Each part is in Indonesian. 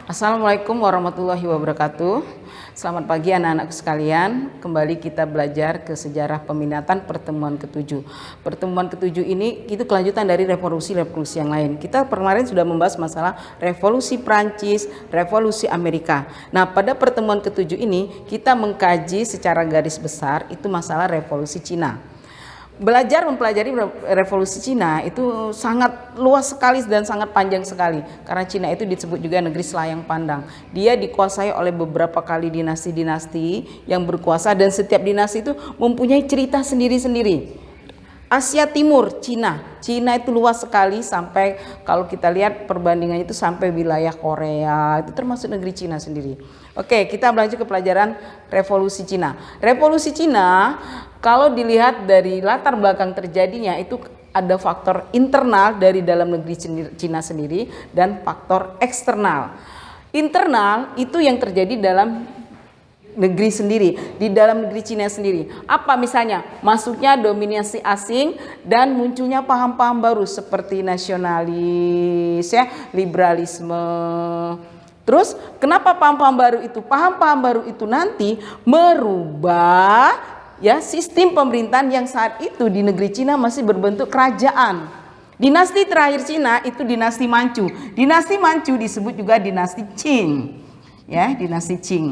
Assalamualaikum warahmatullahi wabarakatuh. Selamat pagi anak-anakku sekalian. Kembali kita belajar ke sejarah peminatan pertemuan ke-7. Pertemuan ke-7 ini itu kelanjutan dari revolusi-revolusi yang lain. Kita kemarin sudah membahas masalah revolusi Prancis, revolusi Amerika. Nah, pada pertemuan ke-7 ini kita mengkaji secara garis besar itu masalah revolusi Cina. Belajar mempelajari revolusi Cina itu sangat luas sekali dan sangat panjang sekali, karena Cina itu disebut juga negeri selayang pandang. Dia dikuasai oleh beberapa kali dinasti-dinasti yang berkuasa, dan setiap dinasti itu mempunyai cerita sendiri-sendiri. Asia Timur, Cina itu luas sekali, sampai kalau kita lihat perbandingannya itu sampai wilayah Korea, itu termasuk negeri Cina sendiri. Oke, kita lanjut ke pelajaran revolusi Cina. Revolusi Cina kalau dilihat dari latar belakang terjadinya itu ada faktor internal dari dalam negeri Cina sendiri dan faktor eksternal. Internal itu yang terjadi dalam negeri sendiri, di dalam negeri Cina sendiri. Apa misalnya? Masuknya dominasi asing dan munculnya paham-paham baru seperti nasionalis, liberalisme. Terus kenapa paham-paham baru itu? Paham-paham baru itu nanti merubah sistem pemerintahan yang saat itu di negeri Cina masih berbentuk kerajaan. Dinasti terakhir Cina itu dinasti Manchu. Dinasti Manchu disebut juga dinasti Qing. Dinasti Qing.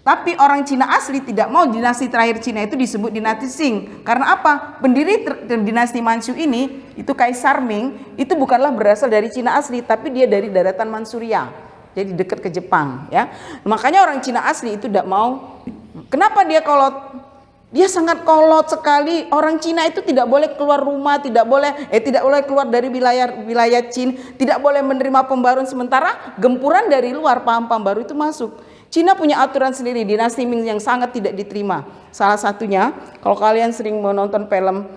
Tapi orang Cina asli tidak mau dinasti terakhir Cina itu disebut dinasti Qing. Karena apa? Pendiri dinasti Manchu ini, itu Kaisar Ming, itu bukanlah berasal dari Cina asli, tapi dia dari daratan Manchuria. Jadi dekat ke Jepang, Makanya orang Cina asli itu tidak mau. Kenapa dia kolot? Dia sangat kolot sekali. Orang Cina itu tidak boleh keluar rumah, tidak boleh keluar dari wilayah Qin, tidak boleh menerima pembaruan, sementara gempuran dari luar paham-paham baru itu masuk. Cina punya aturan sendiri, dinasti Ming yang sangat tidak diterima. Salah satunya, kalau kalian sering menonton film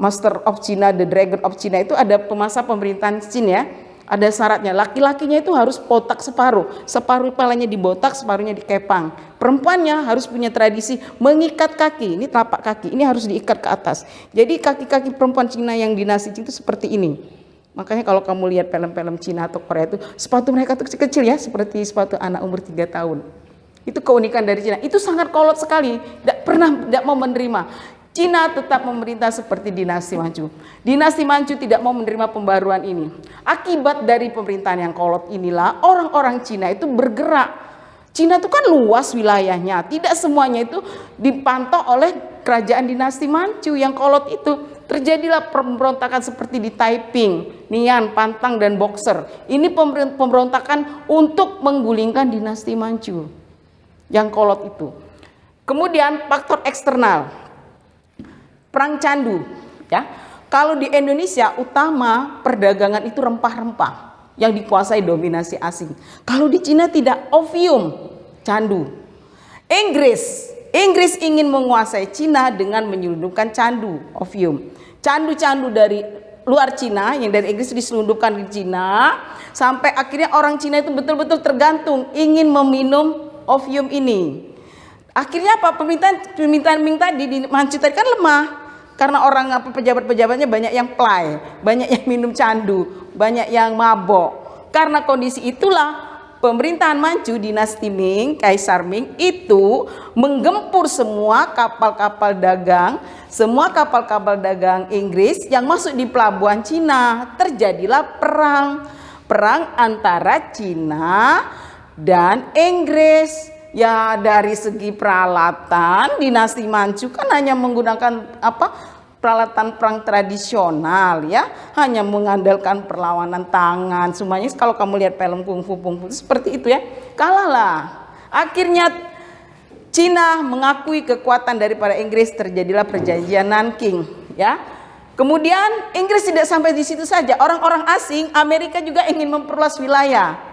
Master of China, The Dragon of China, itu ada masa pemerintahan Cina, ada syaratnya, laki-lakinya itu harus botak separuh kepalanya dibotak, separuhnya dikepang. Perempuannya harus punya tradisi mengikat kaki, ini telapak kaki, ini harus diikat ke atas. Jadi kaki-kaki perempuan Cina yang dinasti itu seperti ini. Makanya kalau kamu lihat film-film Cina atau Korea itu sepatu mereka tuh kecil-kecil seperti sepatu anak umur 3 tahun. Itu keunikan dari Cina. Itu sangat kolot sekali, tidak mau menerima. Cina tetap memerintah seperti dinasti Manchu. Dinasti Manchu tidak mau menerima pembaruan ini. Akibat dari pemerintahan yang kolot inilah orang-orang Cina itu bergerak. Cina itu kan luas wilayahnya, tidak semuanya itu dipantau oleh kerajaan dinasti Manchu yang kolot itu. Terjadilah pemberontakan seperti di Taiping, Nian, Pantang, dan Boxer. Ini pemberontakan untuk menggulingkan dinasti Manchu yang kolot itu. Kemudian faktor eksternal, perang candu. Kalau di Indonesia utama perdagangan itu rempah-rempah yang dikuasai dominasi asing. Kalau di Cina tidak, opium, candu. Inggris ingin menguasai Cina dengan menyelundupkan candu, opium. Candu-candu dari luar Cina yang dari Inggris diselundupkan di Cina, sampai akhirnya orang Cina itu betul-betul tergantung ingin meminum opium ini. Akhirnya apa? Permintaan Ming tadi di Manchu tadi kan lemah, karena orang pejabat-pejabatnya banyak yang play, banyak yang minum candu, banyak yang mabok. Karena kondisi itulah pemerintahan Manchu, dinasti Ming, Kaisar Ming itu menggempur semua kapal-kapal dagang Inggris yang masuk di pelabuhan Cina. Terjadilah perang antara Cina dan Inggris. Dari segi peralatan, dinasti Manchu kan hanya menggunakan peralatan perang tradisional, hanya mengandalkan perlawanan tangan semuanya. Kalau kamu lihat film kungfu seperti itu, kalahlah. Akhirnya Cina mengakui kekuatan daripada Inggris, terjadilah perjanjian Nanking, Kemudian Inggris tidak sampai di situ saja, orang-orang asing, Amerika juga ingin memperluas wilayah.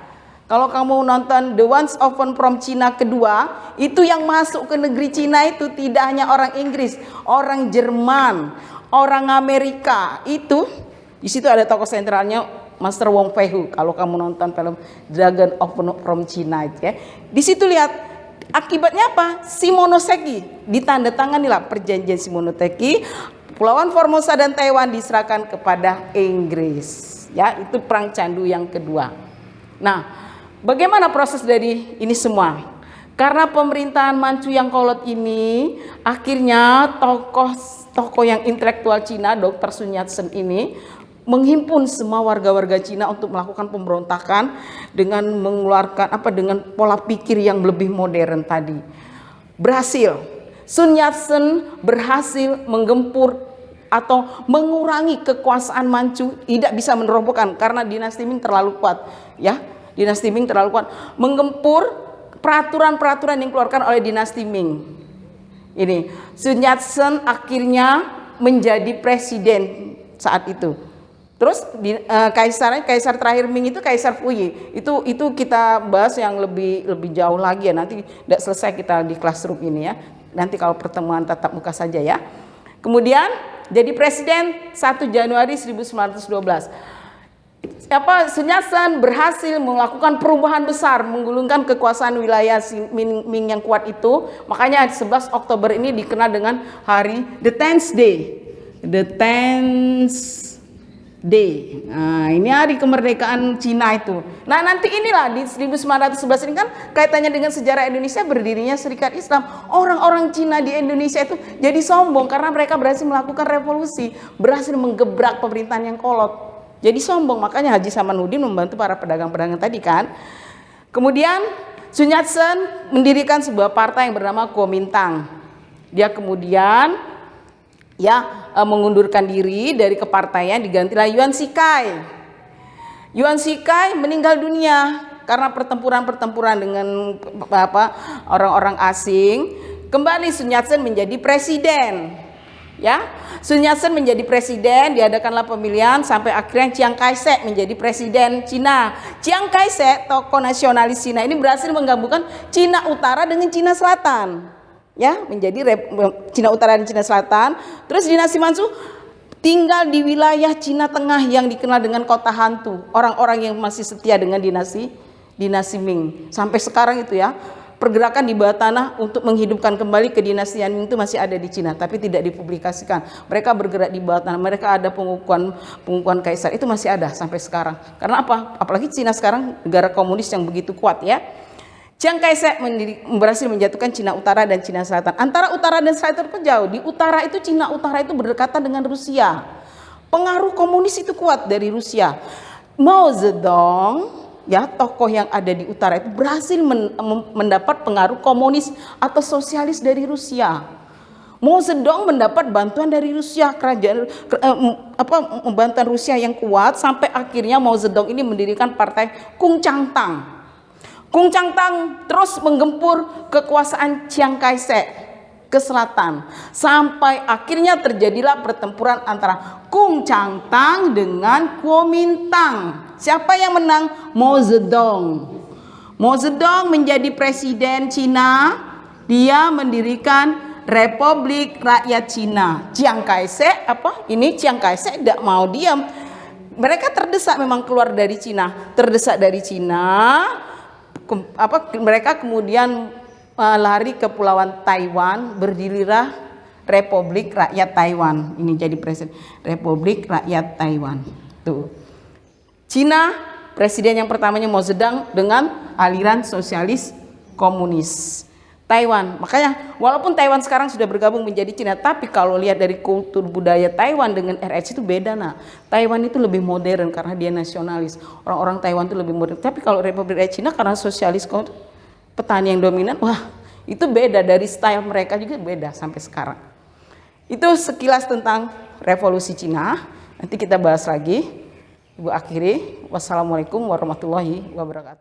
Kalau kamu nonton The Once Upon from China kedua, itu yang masuk ke negeri Cina itu tidak hanya orang Inggris, orang Jerman, orang Amerika. Itu di situ ada tokoh sentralnya Master Wong Fei Hu. Kalau kamu nonton film Dragon from China itu, di situ lihat akibatnya apa? Shimonoseki, ditandatanganilah perjanjian Shimonoseki. Kepulauan Formosa dan Taiwan diserahkan kepada Inggris. Itu perang candu yang kedua. Nah, bagaimana proses dari ini semua? Karena pemerintahan Manchu yang kolot ini, akhirnya tokoh yang intelektual Cina, Dr. Sun Yat-sen ini menghimpun semua warga-warga Cina untuk melakukan pemberontakan dengan mengeluarkan dengan pola pikir yang lebih modern tadi. Berhasil. Sun Yat-sen berhasil menggempur atau mengurangi kekuasaan Manchu, tidak bisa menerobohkan karena dinasti Ming terlalu kuat, ya. Dinasti Ming terlalu kuat, menggempur peraturan-peraturan yang dikeluarkan oleh dinasti Ming. Ini Sun Yat-sen akhirnya menjadi presiden saat itu. Terus kaisar terakhir Ming itu Kaisar Puyi. Itu kita bahas yang lebih jauh lagi ya. Nanti tidak selesai kita di classroom ini ya. Nanti kalau pertemuan tatap muka saja ya. Kemudian jadi presiden 1 Januari 1912. Sun Yat-sen berhasil melakukan perubahan besar, menggulingkan kekuasaan wilayah Ming yang kuat itu. Makanya 11 Oktober ini dikenal dengan hari The 10th Day. The 10th Day. Nah, ini hari kemerdekaan Cina itu. Nah, nanti inilah di 1911 ini kan kaitannya dengan sejarah Indonesia, berdirinya Serikat Islam. Orang-orang Cina di Indonesia itu jadi sombong karena mereka berhasil melakukan revolusi, berhasil menggebrak pemerintahan yang kolot. Jadi sombong, makanya Haji Samanudin membantu para pedagang-pedagang tadi kan. Kemudian Sun Yat-sen mendirikan sebuah partai yang bernama Kuomintang. Dia kemudian mengundurkan diri dari kepartaian, digantilah Yuan Shikai. Yuan Shikai meninggal dunia karena pertempuran dengan orang-orang asing. Kembali Sun Yat-sen menjadi presiden. Ya, Sun Yat-sen menjadi presiden, diadakanlah pemilihan sampai akhirnya Chiang Kai-shek menjadi presiden Cina. Chiang Kai-shek, tokoh nasionalis Cina ini berhasil menggabungkan Cina Utara dengan Cina Selatan. Ya, menjadi Cina Utara dan Cina Selatan. Terus dinasti Manchu tinggal di wilayah Cina Tengah yang dikenal dengan kota hantu. Orang-orang yang masih setia dengan dinasti Ming. Sampai sekarang itu ya, pergerakan di bawah tanah untuk menghidupkan kembali kedinastian Ming itu masih ada di Cina, tapi tidak dipublikasikan. Mereka bergerak di bawah tanah. Mereka ada pengukuhan kaisar, itu masih ada sampai sekarang. Karena apa? Apalagi Cina sekarang negara komunis yang begitu kuat ya. Chiang Kai-shek berhasil menjatuhkan Cina Utara dan Cina Selatan. Antara Utara dan Selatan pun jauh. Di Utara itu Cina Utara itu berdekatan dengan Rusia. Pengaruh komunis itu kuat dari Rusia. Mao Zedong, ya, tokoh yang ada di Utara itu berhasil mendapat pengaruh komunis atau sosialis dari Rusia. Mao Zedong mendapat bantuan dari Rusia, bantuan Rusia yang kuat sampai akhirnya Mao Zedong ini mendirikan partai Kuomintang. Kuomintang terus menggempur kekuasaan Chiang Kai-shek ke selatan sampai akhirnya terjadilah pertempuran antara Kuomintang dengan Kuomintang. Siapa yang menang? Mao Zedong. Mao Zedong menjadi presiden Cina. Dia mendirikan Republik Rakyat Cina. Chiang Kai-shek Chiang Kai-shek tidak mau diam. Mereka terdesak memang keluar dari Cina. Terdesak dari Cina. Mereka kemudian lari ke Pulauan Taiwan, berdirilah Republik Rakyat Taiwan. Ini jadi presiden Republik Rakyat Taiwan. Tuh. Cina, presiden yang pertamanya Mao Zedong dengan aliran sosialis komunis. Taiwan, makanya walaupun Taiwan sekarang sudah bergabung menjadi Cina, tapi kalau lihat dari kultur budaya Taiwan dengan RH itu beda. Nah, Taiwan itu lebih modern karena dia nasionalis. Orang-orang Taiwan itu lebih modern. Tapi kalau Republik Rakyat Cina karena sosialis petani yang dominan, wah itu beda, dari style mereka juga beda sampai sekarang. Itu sekilas tentang revolusi Cina. Nanti kita bahas lagi. Ibu akhiri, wassalamualaikum warahmatullahi wabarakatuh.